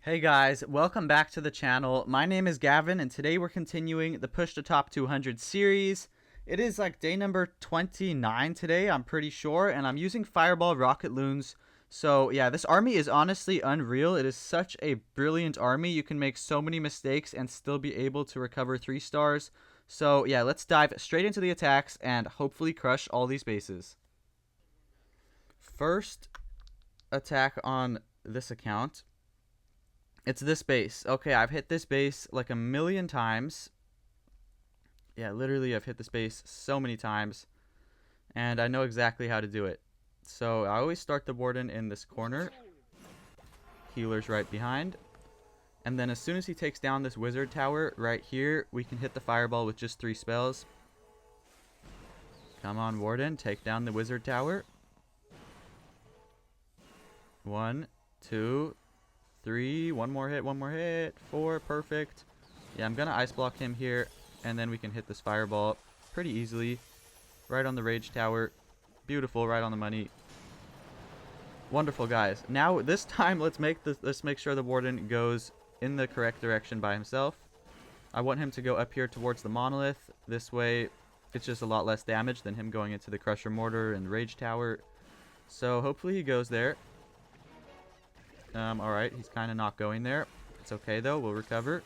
Hey guys, welcome back to the channel. My name is Gavin and today we're continuing the Push to Top 200 series. It is like day number 29 today, I'm pretty sure, and I'm using Fireball Rocket Loons. So yeah, this army is honestly unreal. It is such a brilliant army. You can make so many mistakes and still be able to recover 3 stars. So yeah, let's dive straight into the attacks and hopefully crush all these bases. First attack on this account. It's this base. Okay, I've hit this base like a million times. Yeah, literally I've hit this base so many times. And I know exactly how to do it. So I always start the warden in this corner. Healer's right behind. And then as soon as he takes down this wizard tower right here, we can hit the fireball with just 3 spells. Come on, warden, take down the wizard tower. 1, 2, 3, one more hit, 4, perfect. Yeah, I'm gonna ice block him here, and then we can hit this fireball pretty easily. Right on the rage tower. Beautiful, right on the money. Wonderful, guys. Now this time let's make sure the warden goes in the correct direction by himself. I want him to go up here towards the monolith. This way it's just a lot less damage than him going into the crusher mortar and rage tower. So hopefully he goes there. Alright, he's kind of not going there. It's okay, though. We'll recover.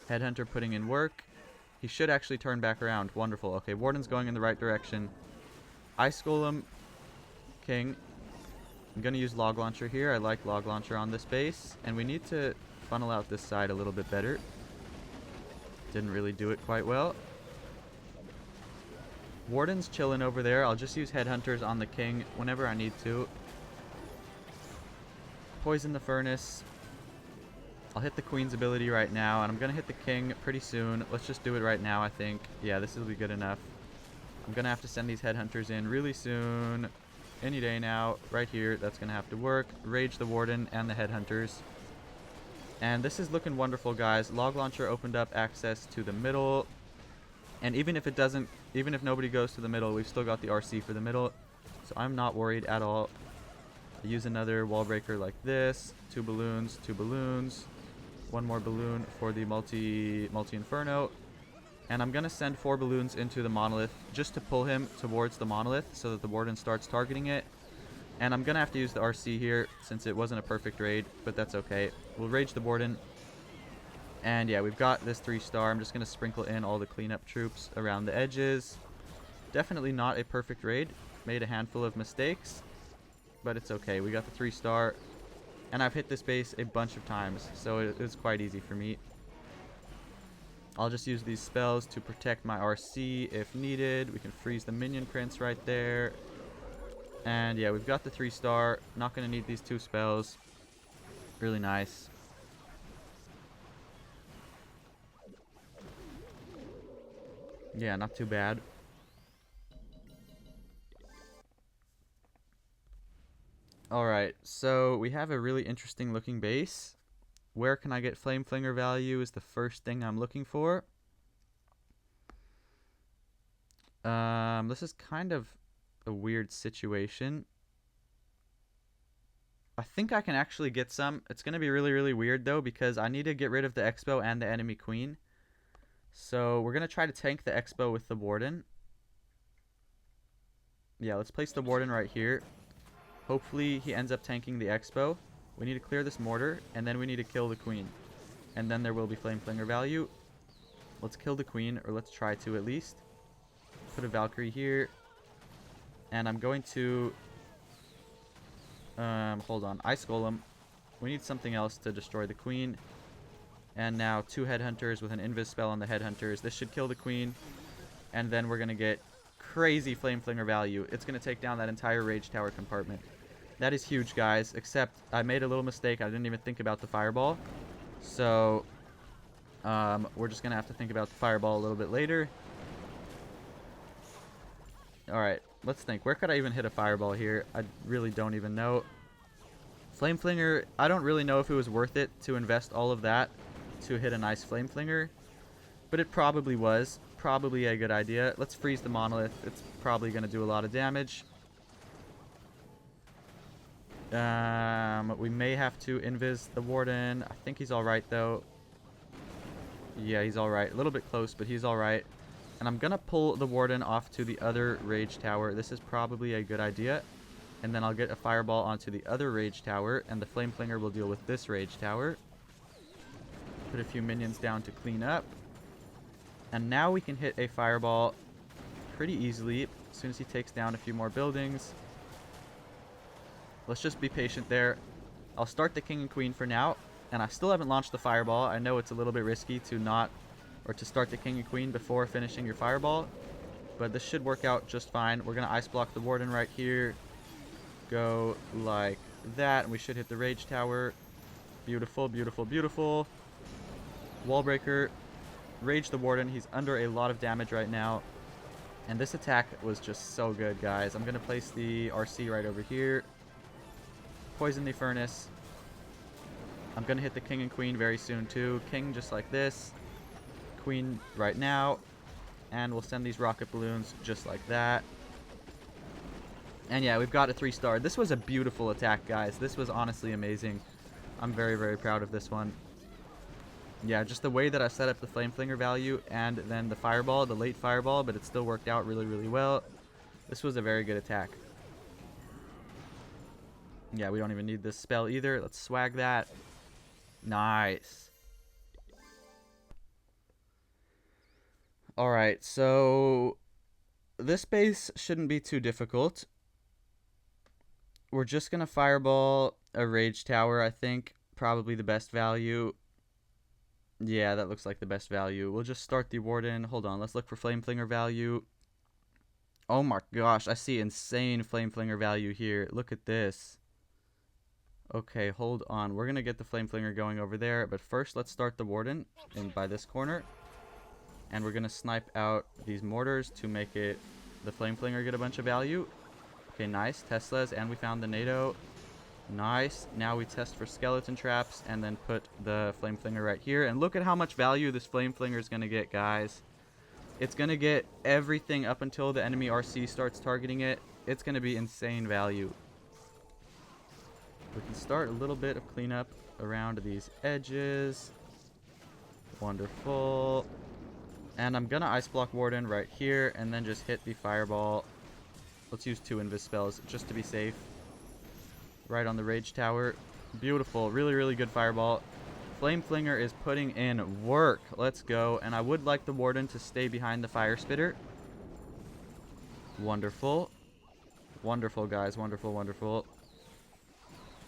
Headhunter putting in work. He should actually turn back around. Wonderful. Okay, Warden's going in the right direction. Ice Golem. King. I'm going to use Log Launcher here. I like Log Launcher on this base. And we need to funnel out this side a little bit better. Didn't really do it quite well. Warden's chilling over there. I'll just use Headhunters on the King whenever I need to. Poison the furnace. I'll hit the queen's ability right now, and I'm gonna hit the king pretty soon. Let's just do it right now, I think. Yeah, this will be good enough. I'm gonna have to send these headhunters in really soon. Any day now. Right here, that's gonna have to work. Rage the warden and the headhunters. And this is looking wonderful, guys. Log launcher opened up access to the middle. And even if nobody goes to the middle, we've still got the RC for the middle. So I'm not worried at all. Use another wall breaker like this. 2 balloons, 2 balloons. 1 more balloon for the multi-inferno. And I'm going to send 4 balloons into the monolith just to pull him towards the monolith so that the warden starts targeting it. And I'm going to have to use the RC here since it wasn't a perfect raid, but that's okay. We'll rage the warden. And yeah, we've got this 3-star. I'm just going to sprinkle in all the cleanup troops around the edges. Definitely not a perfect raid. Made a handful of mistakes. But it's okay. We got the 3-star. And I've hit this base a bunch of times. So it's quite easy for me. I'll just use these spells to protect my RC if needed. We can freeze the minion prince right there. And yeah, we've got the 3-star. Not going to need these 2 spells. Really nice. Yeah, not too bad. Alright, so we have a really interesting looking base. Where can I get Flame Flinger value is the first thing I'm looking for. This is kind of a weird situation. I think I can actually get some. It's going to be really, really weird though because I need to get rid of the Expo and the enemy queen. So we're going to try to tank the Expo with the warden. Yeah, let's place the warden right here. Hopefully he ends up tanking the Expo. We need to clear this mortar, and then we need to kill the queen. And then there will be Flame Flinger value. Let's kill the queen, or let's try to at least. Put a Valkyrie here. And I'm going to... hold on. Ice Golem. We need something else to destroy the queen. And now 2 headhunters with an invis spell on the headhunters. This should kill the queen. And then we're going to get crazy Flame Flinger value. It's going to take down that entire rage tower compartment. That is huge, guys, except I made a little mistake. I didn't even think about the fireball. So, we're just going to have to think about the fireball a little bit later. Alright, let's think. Where could I even hit a fireball here? I really don't even know. Flame Flinger, I don't really know if it was worth it to invest all of that to hit a nice Flame Flinger. But it probably was. Probably a good idea. Let's freeze the monolith. It's probably going to do a lot of damage. We may have to invis the warden. I think he's alright, though. Yeah, he's alright. A little bit close, but he's alright. And I'm going to pull the warden off to the other rage tower. This is probably a good idea. And then I'll get a fireball onto the other rage tower, and the flame flinger will deal with this rage tower. Put a few minions down to clean up. And now we can hit a fireball pretty easily as soon as he takes down a few more buildings. Let's just be patient there. I'll start the king and queen for now, and I still haven't launched the fireball. I know it's a little bit risky to start the king and queen before finishing your fireball, but this should work out just fine. We're gonna ice block the warden right here. Go like that, and we should hit the rage tower. Beautiful, beautiful, beautiful. Wall breaker. Rage the warden. He's under a lot of damage right now. And this attack was just so good, guys. I'm going to place the RC right over here. Poison the furnace. I'm going to hit the king and queen very soon, too. King just like this. Queen right now. And we'll send these rocket balloons just like that. And yeah, we've got a 3-star. This was a beautiful attack, guys. This was honestly amazing. I'm very, very proud of this one. Yeah, just the way that I set up the flame flinger value and then the fireball, the late fireball, but it still worked out really, really well. This was a very good attack. Yeah, we don't even need this spell either. Let's swag that. Nice. Alright, so this base shouldn't be too difficult. We're just going to fireball a rage tower, I think. Probably the best value. Yeah, that looks like the best value. We'll just start the warden. Hold on, let's look for flame flinger value. Oh my gosh, I see insane flame flinger value here. Look at this. Okay, hold on. We're going to get the flame flinger going over there. But first, let's start the warden in by this corner. And we're going to snipe out these mortars to make it the flame flinger get a bunch of value. Okay, nice. Teslas, and we found the NATO. Nice. Now we test for skeleton traps and then put the flame flinger right here. And look at how much value this flame flinger is going to get, guys. It's going to get everything up until the enemy RC starts targeting it. It's going to be insane value. We can start a little bit of cleanup around these edges. Wonderful. And I'm going to ice block warden right here and then just hit the fireball. Let's use 2 invis spells just to be safe. Right on the rage tower. Beautiful. Really, really good fireball. Flame flinger is putting in work. Let's go. And I would like the warden to stay behind the fire spitter. Wonderful. Wonderful, guys. Wonderful, wonderful.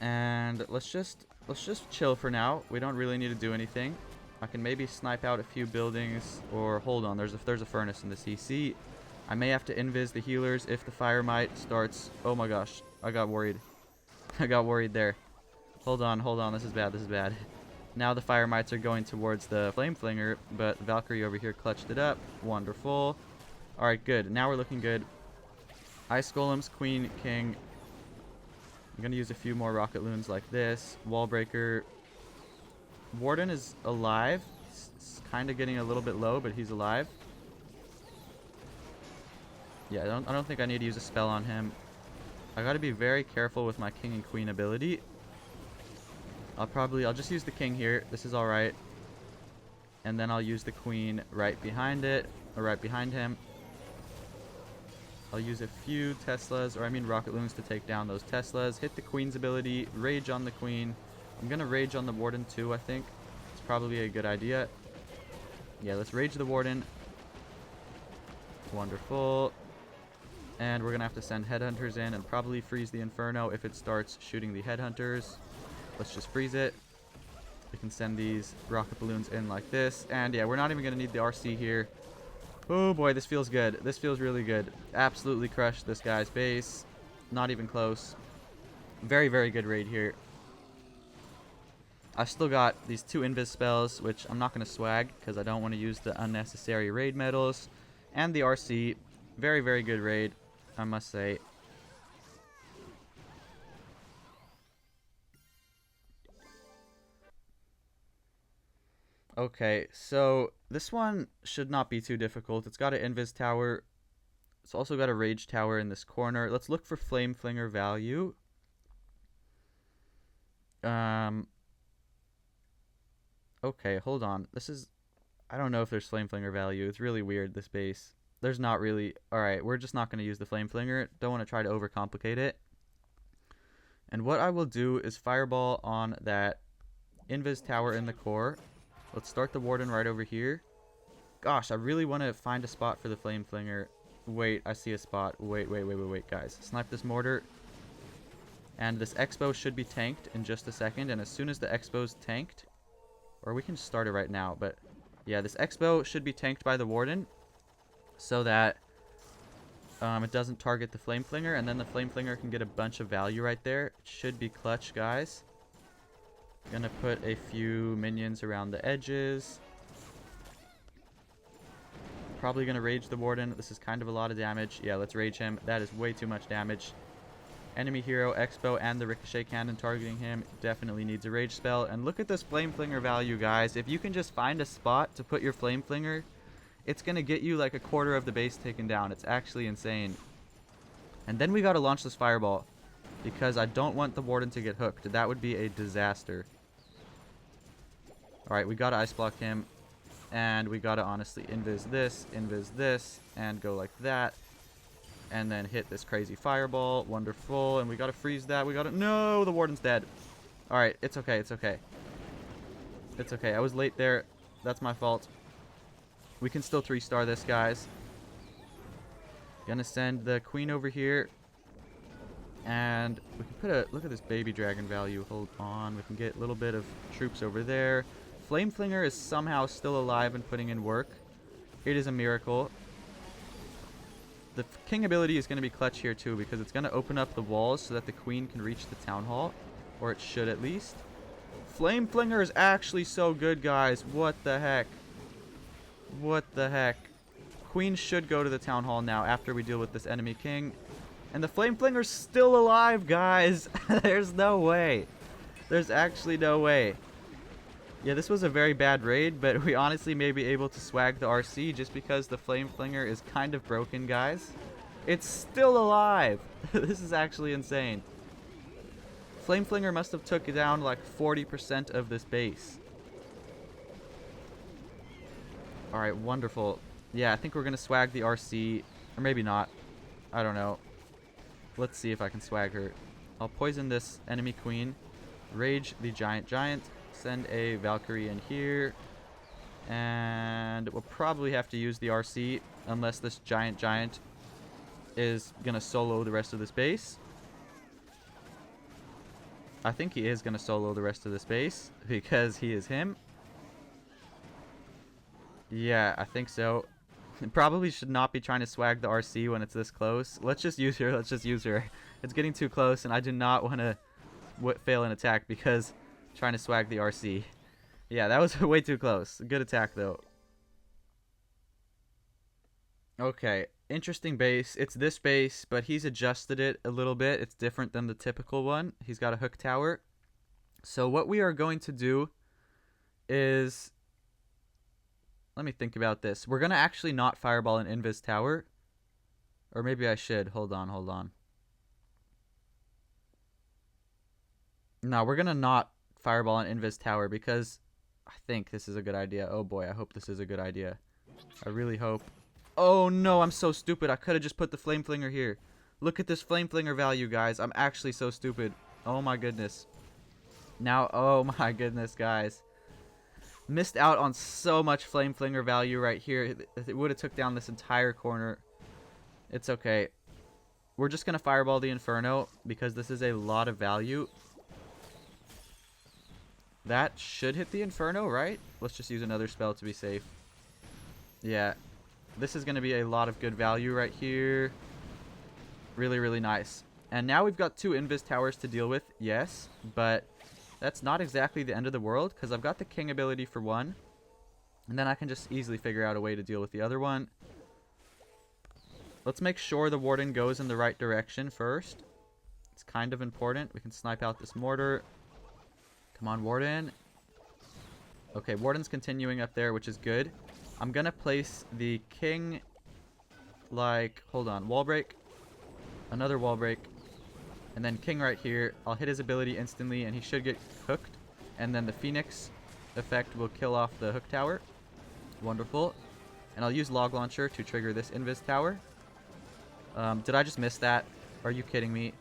And let's just chill for now. We don't really need to do anything. I can maybe snipe out a few buildings, or hold on, there's a furnace in the CC. I may have to invis the healers if the fire might starts. Oh my gosh, I got worried. I got worried there. Hold on, this is bad, this is bad. Now the fire mites are going towards the flame flinger, but Valkyrie over here clutched it up. Wonderful. Alright, good. Now we're looking good. Ice golems, queen, king. I'm gonna use a few more rocket loons like this. Wall breaker. Warden is alive. It's kind of getting a little bit low, but he's alive. Yeah, I don't think I need to use a spell on him. I gotta be very careful with my king and queen ability. I'll just use the king here. This is alright. And then I'll use the queen right behind it, or right behind him. I'll use a few Teslas, or I mean rocket loons, to take down those Teslas. Hit the queen's ability, rage on the queen. I'm gonna rage on the warden too, I think. It's probably a good idea. Yeah, let's rage the warden. Wonderful. And we're gonna have to send headhunters in and probably freeze the inferno if it starts shooting the headhunters. Let's just freeze it. We can send these rocket balloons in like this. And yeah, we're not even gonna need the RC here. Oh boy, this feels good. This feels really good. Absolutely crushed this guy's base. Not even close. Very, very good raid here. I've still got these 2 invis spells, which I'm not going to swag because I don't want to use the unnecessary raid medals. And the RC. Very, very good raid, I must say. Okay, so this one should not be too difficult. It's got an invis tower. It's also got a rage tower in this corner. Let's look for flame flinger value. Um. Okay, hold on. This is... I don't know if there's Flame Flinger value. It's really weird, this base. There's not really... Alright, we're just not going to use the Flame Flinger. Don't want to try to overcomplicate it. And what I will do is Fireball on that Invis Tower in the core. Let's start the Warden right over here. Gosh, I really want to find a spot for the Flame Flinger. Wait, I see a spot. Wait, guys. Snipe this mortar. And this Expo should be tanked in just a second. And as soon as the Expo's tanked... Or we can start it right now, but... Yeah, this Expo should be tanked by the Warden. So that... it doesn't target the Flame Flinger. And then the Flame Flinger can get a bunch of value right there. It should be clutch, guys. Gonna put a few minions around the edges. Probably gonna rage the Warden. This is kind of a lot of damage. Yeah, let's rage him. That is way too much damage. Enemy hero, Expo, and the Ricochet Cannon targeting him definitely needs a rage spell. And look at this Flame Flinger value, guys. If you can just find a spot to put your Flame Flinger, it's gonna get you like a quarter of the base taken down. It's actually insane. And then we gotta launch this Fireball, because I don't want the Warden to get hooked. That would be a disaster. Alright, we gotta Ice Block him. And we gotta honestly invis this, and go like that. And then hit this crazy Fireball. Wonderful. And we gotta freeze that. We gotta... No! The Warden's dead. Alright, it's okay, it's okay. It's okay. I was late there. That's my fault. We can still 3-star this, guys. Gonna send the Queen over here. And we can put a... Look at this baby dragon value. Hold on. We can get a little bit of troops over there. Flame Flinger is somehow still alive and putting in work. It is a miracle. The King ability is going to be clutch here too, because it's going to open up the walls so that the Queen can reach the Town Hall. Or it should at least. Flame Flinger is actually so good, guys. What the heck? What the heck? Queen should go to the Town Hall now after we deal with this enemy king. And the Flame Flinger's still alive, guys. There's no way. There's actually no way. Yeah, this was a very bad raid, but we honestly may be able to swag the RC just because the Flame Flinger is kind of broken, guys. It's still alive. This is actually insane. Flame Flinger must have took down like 40% of this base. Alright, wonderful. Yeah, I think we're going to swag the RC. Or maybe not. I don't know. Let's see if I can swag her. I'll poison this enemy queen. Rage the giant. Send a Valkyrie in here. And we'll probably have to use the RC unless this giant is going to solo the rest of this base. I think he is going to solo the rest of this base because he is him. Yeah, I think so. Probably should not be trying to swag the RC when it's this close. Let's just use her. Let's just use her. It's getting too close, and I do not want to fail an attack because trying to swag the RC. Yeah, that was way too close. Good attack, though. Okay, interesting base. It's this base, but he's adjusted it a little bit. It's different than the typical one. He's got a hook tower. So what we are going to do is... Let me think about this. We're going to actually not fireball an invis tower. Or maybe I should. Hold on. No, we're going to not fireball an invis tower because I think this is a good idea. Oh boy, I hope this is a good idea. I really hope. Oh no, I'm so stupid. I could have just put the Flame Flinger here. Look at this Flame Flinger value, guys. I'm actually so stupid. Oh my goodness. Now, oh my goodness, guys. Missed out on so much Flame Flinger value right here. It would have took down this entire corner. It's okay. We're just going to fireball the Inferno because this is a lot of value. That should hit the Inferno, right? Let's just use another spell to be safe. Yeah. This is going to be a lot of good value right here. Really, really nice. And now we've got 2 Invis Towers to deal with. Yes, but that's not exactly the end of the world because I've got the King ability for one. And then I can just easily figure out a way to deal with the other one. Let's make sure the Warden goes in the right direction first. It's kind of important. We can snipe out this mortar. Come on, Warden. Okay, Warden's continuing up there, which is good. I'm going to place the King, like, hold on, wall break. Another wall break. And then king right here. I'll hit his ability instantly, and he should get hooked. And then the Phoenix effect will kill off the hook tower. Wonderful. And I'll use log launcher to trigger this invis tower. Did I just miss that? Are you kidding me?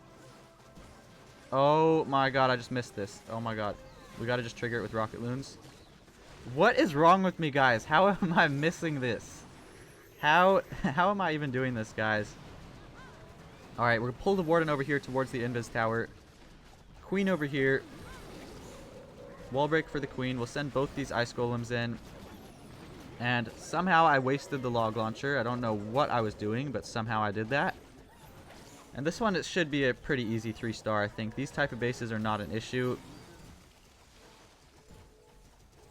Oh my god, I just missed this. Oh my god. We gotta just trigger it with Rocket Loons. What is wrong with me, guys? How am I missing this? How am I even doing this, guys? Alright, we're gonna pull the Warden over here towards the invis tower. Queen over here. Wall break for the queen. We'll send both these ice golems in. And somehow I wasted the log launcher. I don't know what I was doing, but somehow I did that. And this one, it should be a pretty easy 3-star, I think. These type of bases are not an issue.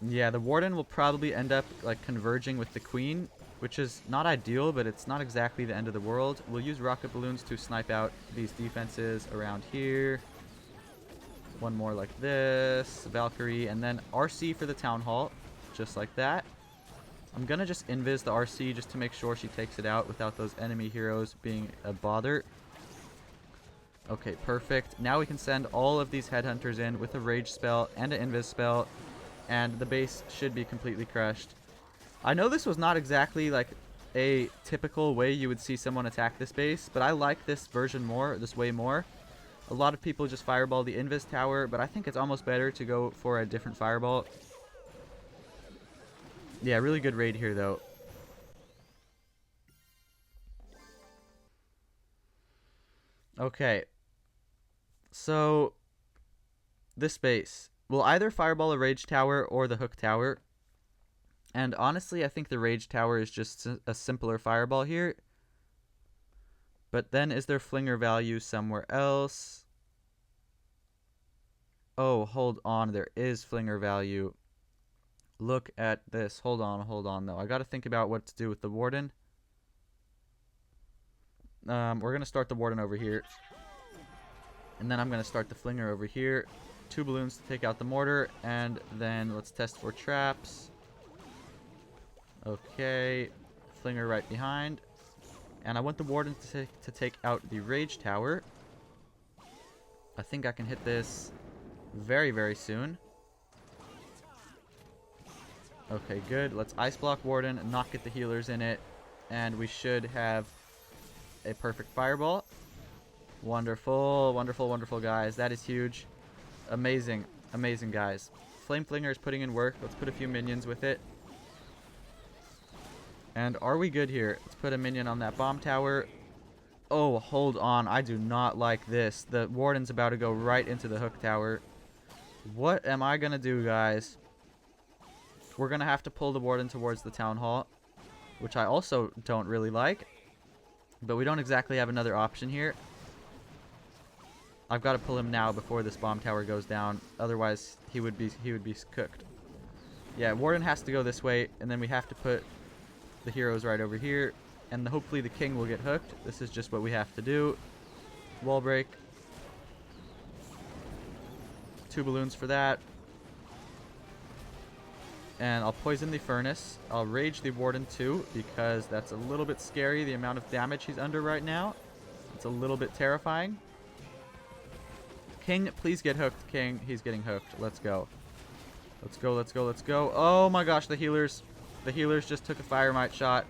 Yeah, the Warden will probably end up like converging with the queen, which is not ideal, but it's not exactly the end of the world. We'll use rocket balloons to snipe out these defenses around here. One more like this, Valkyrie, and then RC for the town hall, just like that. I'm gonna just invis the RC just to make sure she takes it out without those enemy heroes being a bother. Okay, perfect. Now we can send all of these headhunters in with a rage spell and an invis spell, and the base should be completely crushed. I know this was not exactly like a typical way you would see someone attack this base, but I like this version more, this way more. A lot of people just fireball the invis tower, but I think it's almost better to go for a different fireball. Yeah, really good raid here though. Okay. So, this base will either fireball a rage tower or the hook tower. And honestly, I think the rage tower is just a simpler fireball here. But then is there flinger value somewhere else? Oh, hold on. There is flinger value. Look at this. Hold on though. I gotta think about what to do with the Warden. We're gonna start the Warden over here. And then I'm going to start the flinger over here. 2 balloons to take out the mortar. And then let's test for traps. Okay. Flinger right behind. And I want the Warden to take out the rage tower. I think I can hit this very, very soon. Okay, good. Let's ice block Warden, not get the healers in it. And we should have a perfect fireball. Wonderful, wonderful, wonderful, guys. That is huge. Amazing, amazing, guys. Flame Flinger is putting in work. Let's put a few minions with it. And are we good here? Let's put a minion on that bomb tower. Oh, hold on. I do not like this. The Warden's about to go right into the hook tower. What am I going to do, guys? We're going to have to pull the Warden towards the town hall, which I also don't really like. But we don't exactly have another option here. I've got to pull him now before this bomb tower goes down. Otherwise, he would be cooked. Yeah, Warden has to go this way, and then we have to put the heroes right over here. And hopefully the king will get hooked. This is just what we have to do. Wall break. 2 balloons for that. And I'll poison the furnace. I'll rage the Warden too, because that's a little bit scary, the amount of damage he's under right now. It's a little bit terrifying. King, please get hooked, King. He's getting hooked. Let's go. Let's go, let's go, let's go. Oh my gosh, the healers just took a fire mite shot.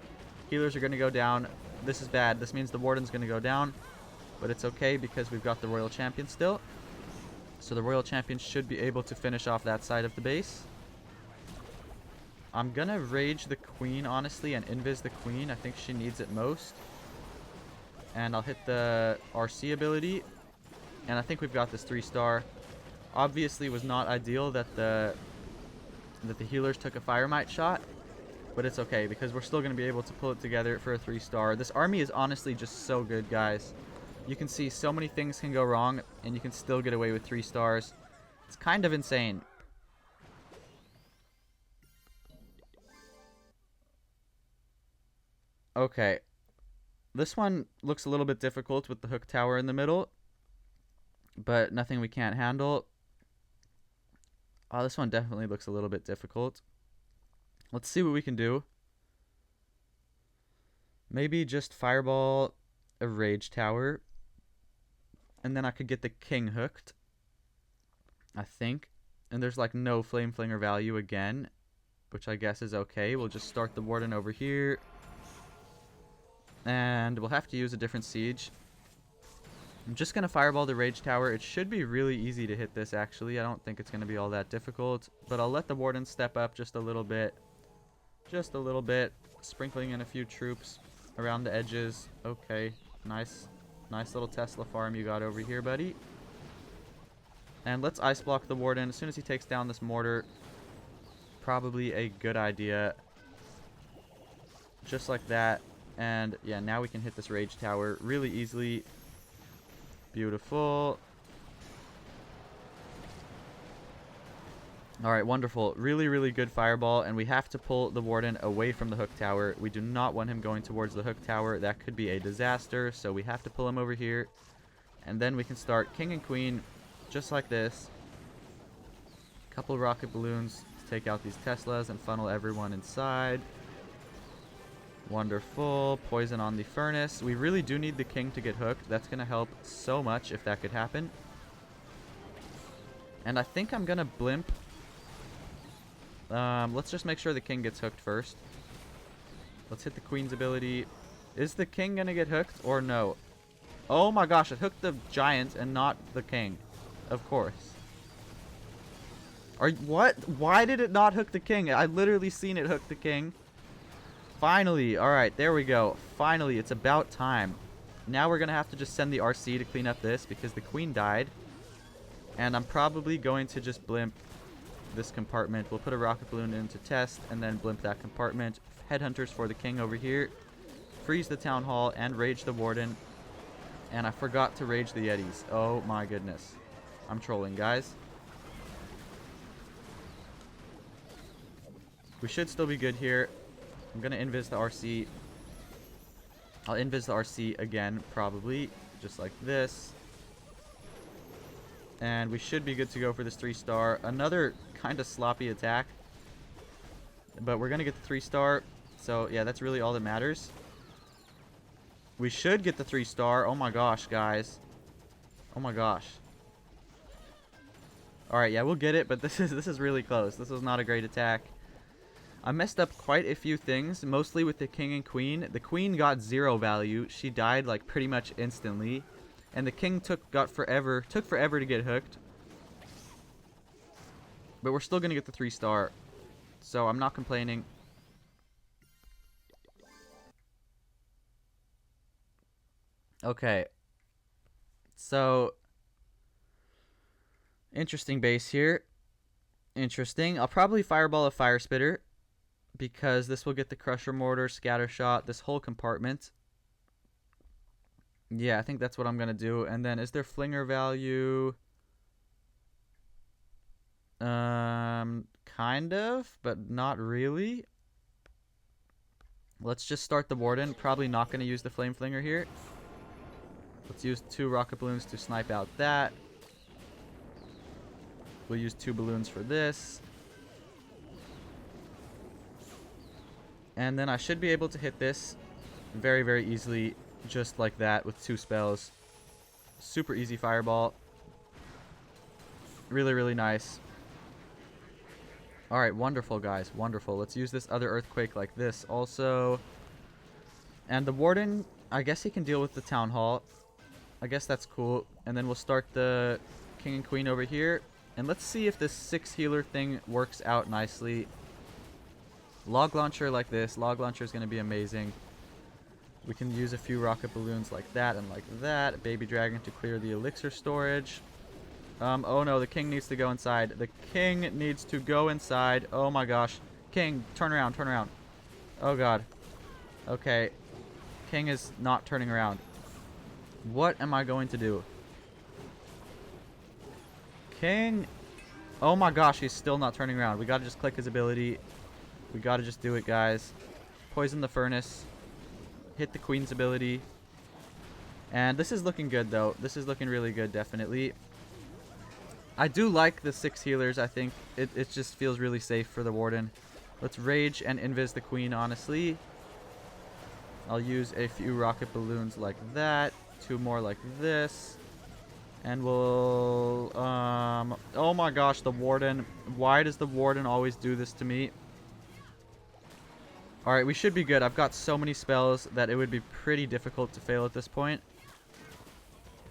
Healers are going to go down. This is bad. This means the Warden's going to go down. But it's okay because we've got the Royal Champion still. So the Royal Champion should be able to finish off that side of the base. I'm going to rage the Queen, honestly, and invis the Queen. I think she needs it most. And I'll hit the RC ability. And I think we've got this 3-star. Obviously, it was not ideal that the healers took a fire mite shot. But it's okay, because we're still going to be able to pull it together for a 3-star. This army is honestly just so good, guys. You can see so many things can go wrong, and you can still get away with 3 stars. It's kind of insane. Okay. This one looks a little bit difficult with the hook tower in the middle. But nothing we can't handle. Oh, this one definitely looks a little bit difficult. Let's see what we can do. Maybe just fireball a rage tower. And then I could get the king hooked, I think. And there's like no flame flinger value again, which I guess is okay. We'll just start the warden over here. And we'll have to use a different siege. I'm just going to fireball the rage tower. It should be really easy to hit this, actually. I don't think it's going to be all that difficult. But I'll let the warden step up just a little bit. Just a little bit. Sprinkling in a few troops around the edges. Okay. Nice. Nice little Tesla farm you got over here, buddy. And let's ice block the warden as soon as he takes down this mortar. Probably a good idea. Just like that. And yeah, now we can hit this rage tower really easily. Beautiful. Alright, wonderful. Really, really good fireball. And we have to pull the warden away from the hook tower. We do not want him going towards the hook tower. That could be a disaster. So we have to pull him over here. And then we can start king and queen just like this. Couple rocket balloons to take out these Teslas and funnel everyone inside. Wonderful. Poison on the furnace. We really do need the king to get hooked. That's going to help so much if that could happen. And I think I'm going to blimp. Let's just make sure the king gets hooked first. Let's hit the queen's ability. Is the king going to get hooked or no? Oh my gosh, it hooked the giant and not the king. Of course. What? Why did it not hook the king? I literally seen it hook the king. Finally. Alright, there we go. Finally, it's about time. Now we're going to have to just send the RC to clean up this because the queen died. And I'm probably going to just blimp this compartment. We'll put a rocket balloon in to test and then blimp that compartment. Headhunters for the king over here. Freeze the town hall and rage the warden. And I forgot to rage the Yetis. Oh my goodness. I'm trolling, guys. We should still be good here. I'm going to invis the RC. I'll invis the RC again, probably. Just like this. And we should be good to go for this 3-star. Another kind of sloppy attack. But we're going to get the 3-star. So, yeah, that's really all that matters. We should get the 3-star. Oh my gosh, guys. Oh my gosh. Alright, yeah, we'll get it, but this is really close. This was not a great attack. I messed up quite a few things, mostly with the king and queen. The queen got 0 value. She died like pretty much instantly. And the king took forever to get hooked. But we're still going to get the 3-star. So I'm not complaining. Okay. So interesting base here. Interesting. I'll probably fireball a fire spitter because this will get the crusher mortar, scatter shot, this whole compartment. Yeah, I think that's what I'm going to do. And then is there flinger value? Kind of, but not really. Let's just start the warden. Probably not going to use the flame flinger here. Let's use 2 rocket balloons to snipe out that. We'll use 2 balloons for this. And then I should be able to hit this very, very easily, just like that, with 2 spells. Super easy fireball. Really, really nice. Alright, wonderful, guys. Wonderful. Let's use this other earthquake like this also. And the warden, I guess he can deal with the town hall. I guess that's cool. And then we'll start the king and queen over here. And let's see if this 6 healer thing works out nicely. Log launcher like this. Log launcher is going to be amazing. We can use a few rocket balloons like that and like that. Baby dragon to clear the elixir storage. Oh no, the king needs to go inside. The king needs to go inside. Oh my gosh. King, turn around, turn around. Oh god. Okay. King is not turning around. What am I going to do? King. Oh my gosh, he's still not turning around. We gotta just click his ability. We gotta just do it, guys. Poison the furnace. Hit the queen's ability. And this is looking good, though. This is looking really good, definitely. I do like the 6 healers, I think. It just feels really safe for the warden. Let's rage and invis the queen, honestly. I'll use a few rocket balloons like that. 2 more like this. And we'll, oh my gosh, the Warden. Why does the Warden always do this to me? Alright, we should be good. I've got so many spells that it would be pretty difficult to fail at this point.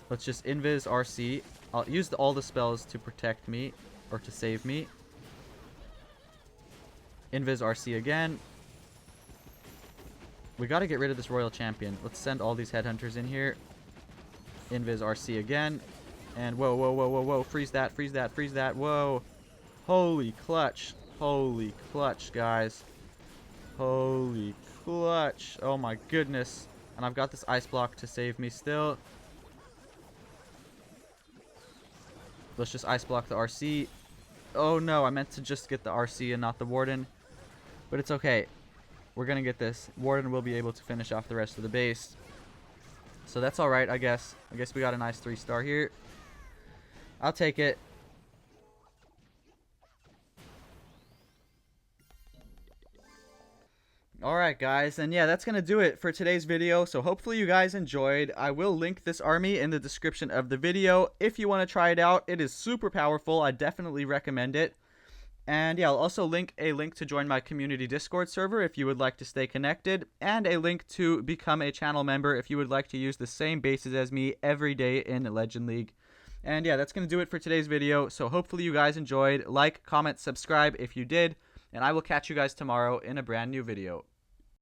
Let's just invis RC. I'll use all the spells to protect me, or to save me. Invis RC again. We gotta get rid of this Royal Champion. Let's send all these Headhunters in here. Invis RC again. And whoa, whoa, whoa, whoa, whoa. Freeze that, freeze that, freeze that. Whoa. Holy clutch. Holy clutch, guys. Holy clutch. Oh my goodness. And I've got this ice block to save me still. Let's just ice block the RC. Oh no, I meant to just get the RC and not the Warden. But it's okay. We're going to get this. Warden will be able to finish off the rest of the base. So that's alright, I guess. I guess we got a nice 3-star here. I'll take it. Alright guys, and yeah, that's going to do it for today's video. So hopefully you guys enjoyed. I will link this army in the description of the video if you want to try it out. It is super powerful. I definitely recommend it. And yeah, I'll also link a link to join my community Discord server if you would like to stay connected, and a link to become a channel member if you would like to use the same bases as me every day in Legend League. And yeah, that's going to do it for today's video. So hopefully you guys enjoyed. Like, comment, subscribe if you did, and I will catch you guys tomorrow in a brand new video.